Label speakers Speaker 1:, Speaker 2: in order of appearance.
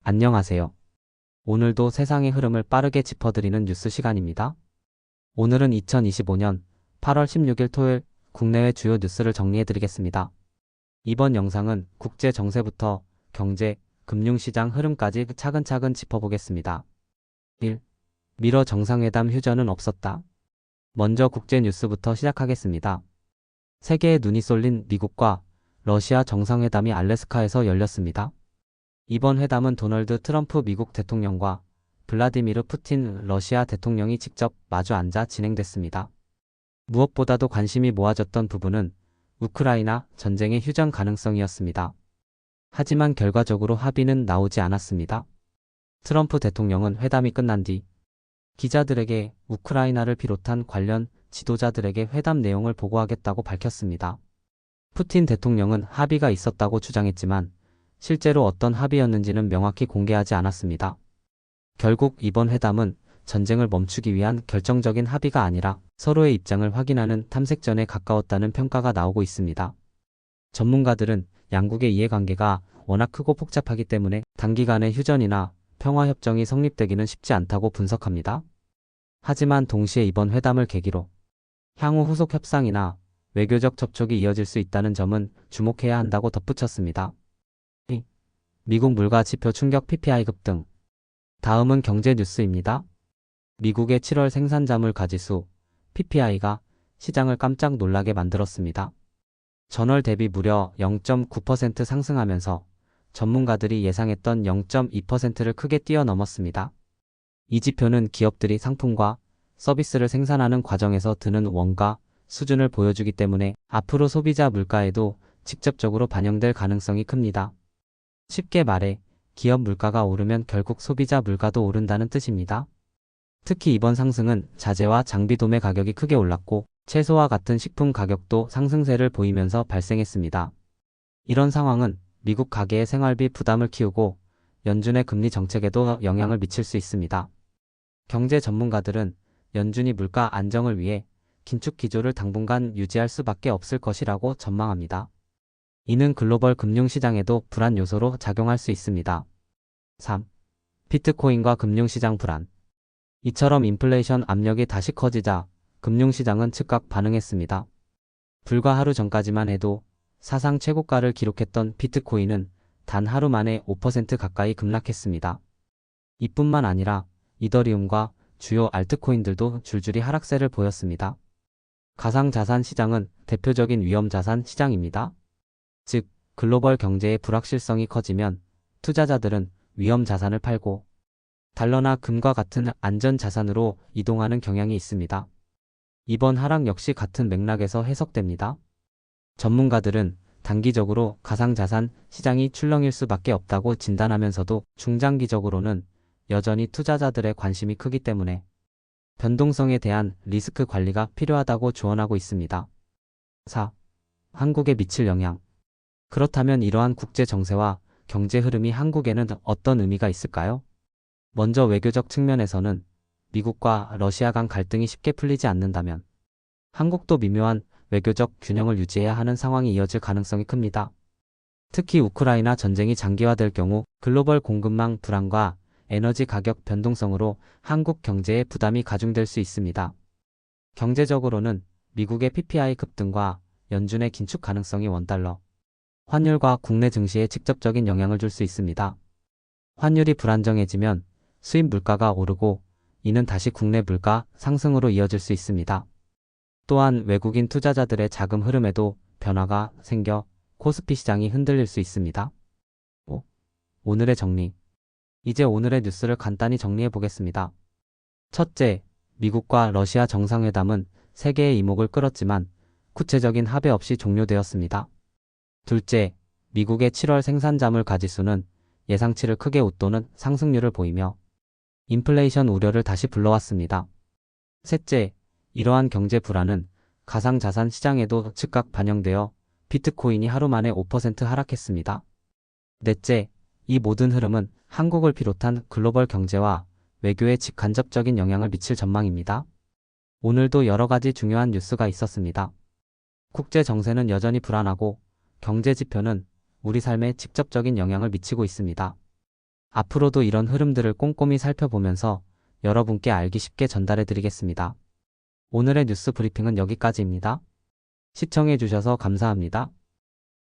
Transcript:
Speaker 1: 안녕하세요. 오늘도 세상의 흐름을 빠르게 짚어드리는 뉴스 시간입니다. 오늘은 2025년 8월 16일 토요일 국내외 주요 뉴스를 정리해드리겠습니다. 이번 영상은 국제 정세부터 경제, 금융시장 흐름까지 차근차근 짚어보겠습니다. 1. 미러 정상회담 휴전은 없었다. 먼저 국제 뉴스부터 시작하겠습니다. 세계에 눈이 쏠린 미국과 러시아 정상회담이 알래스카에서 열렸습니다. 이번 회담은 도널드 트럼프 미국 대통령과 블라디미르 푸틴 러시아 대통령이 직접 마주 앉아 진행됐습니다. 무엇보다도 관심이 모아졌던 부분은 우크라이나 전쟁의 휴전 가능성이었습니다. 하지만 결과적으로 합의는 나오지 않았습니다. 트럼프 대통령은 회담이 끝난 뒤 기자들에게 우크라이나를 비롯한 관련 지도자들에게 회담 내용을 보고하겠다고 밝혔습니다. 푸틴 대통령은 합의가 있었다고 주장했지만 실제로 어떤 합의였는지는 명확히 공개하지 않았습니다. 결국 이번 회담은 전쟁을 멈추기 위한 결정적인 합의가 아니라 서로의 입장을 확인하는 탐색전에 가까웠다는 평가가 나오고 있습니다. 전문가들은 양국의 이해관계가 워낙 크고 복잡하기 때문에 단기간에 휴전이나 평화협정이 성립되기는 쉽지 않다고 분석합니다. 하지만 동시에 이번 회담을 계기로 향후 후속 협상이나 외교적 접촉이 이어질 수 있다는 점은 주목해야 한다고 덧붙였습니다. 미국 물가 지표 충격 PPI 급등. 다음은 경제 뉴스입니다. 미국의 7월 생산자 물가지수 PPI가 시장을 깜짝 놀라게 만들었습니다. 전월 대비 무려 0.9% 상승하면서 전문가들이 예상했던 0.2%를 크게 뛰어넘었습니다. 이 지표는 기업들이 상품과 서비스를 생산하는 과정에서 드는 원가 수준을 보여주기 때문에 앞으로 소비자 물가에도 직접적으로 반영될 가능성이 큽니다. 쉽게 말해 기업 물가가 오르면 결국 소비자 물가도 오른다는 뜻입니다. 특히 이번 상승은 자재와 장비 도매 가격이 크게 올랐고 채소와 같은 식품 가격도 상승세를 보이면서 발생했습니다. 이런 상황은 미국 가계의 생활비 부담을 키우고 연준의 금리 정책에도 영향을 미칠 수 있습니다. 경제 전문가들은 연준이 물가 안정을 위해 긴축 기조를 당분간 유지할 수밖에 없을 것이라고 전망합니다. 이는 글로벌 금융시장에도 불안 요소로 작용할 수 있습니다. 3. 비트코인과 금융시장 불안. 이처럼 인플레이션 압력이 다시 커지자 금융시장은 즉각 반응했습니다. 불과 하루 전까지만 해도 사상 최고가를 기록했던 비트코인은 단 하루 만에 5% 가까이 급락했습니다. 이뿐만 아니라 이더리움과 주요 알트코인들도 줄줄이 하락세를 보였습니다. 가상자산 시장은 대표적인 위험자산 시장입니다. 즉, 글로벌 경제의 불확실성이 커지면 투자자들은 위험자산을 팔고 달러나 금과 같은 안전자산으로 이동하는 경향이 있습니다. 이번 하락 역시 같은 맥락에서 해석됩니다. 전문가들은 단기적으로 가상자산 시장이 출렁일 수밖에 없다고 진단하면서도 중장기적으로는 여전히 투자자들의 관심이 크기 때문에 변동성에 대한 리스크 관리가 필요하다고 조언하고 있습니다. 4. 한국에 미칠 영향. 그렇다면 이러한 국제 정세와 경제 흐름이 한국에는 어떤 의미가 있을까요? 먼저 외교적 측면에서는 미국과 러시아 간 갈등이 쉽게 풀리지 않는다면 한국도 미묘한 외교적 균형을 유지해야 하는 상황이 이어질 가능성이 큽니다. 특히 우크라이나 전쟁이 장기화될 경우 글로벌 공급망 불안과 에너지 가격 변동성으로 한국 경제에 부담이 가중될 수 있습니다. 경제적으로는 미국의 PPI 급등과 연준의 긴축 가능성이 원달러, 환율과 국내 증시에 직접적인 영향을 줄 수 있습니다. 환율이 불안정해지면 수입 물가가 오르고 이는 다시 국내 물가 상승으로 이어질 수 있습니다. 또한 외국인 투자자들의 자금 흐름에도 변화가 생겨 코스피 시장이 흔들릴 수 있습니다. 5. 오늘의 정리. 이제 오늘의 뉴스를 간단히 정리해 보겠습니다. 첫째, 미국과 러시아 정상회담은 세계의 이목을 끌었지만 구체적인 합의 없이 종료되었습니다. 둘째, 미국의 7월 생산자 물가지수는 예상치를 크게 웃도는 상승률을 보이며 인플레이션 우려를 다시 불러왔습니다. 셋째, 이러한 경제 불안은 가상자산 시장에도 즉각 반영되어 비트코인이 하루 만에 5% 하락했습니다. 넷째, 이 모든 흐름은 한국을 비롯한 글로벌 경제와 외교에 직간접적인 영향을 미칠 전망입니다. 오늘도 여러 가지 중요한 뉴스가 있었습니다. 국제 정세는 여전히 불안하고 경제 지표는 우리 삶에 직접적인 영향을 미치고 있습니다. 앞으로도 이런 흐름들을 꼼꼼히 살펴보면서 여러분께 알기 쉽게 전달해 드리겠습니다. 오늘의 뉴스 브리핑은 여기까지입니다. 시청해 주셔서 감사합니다.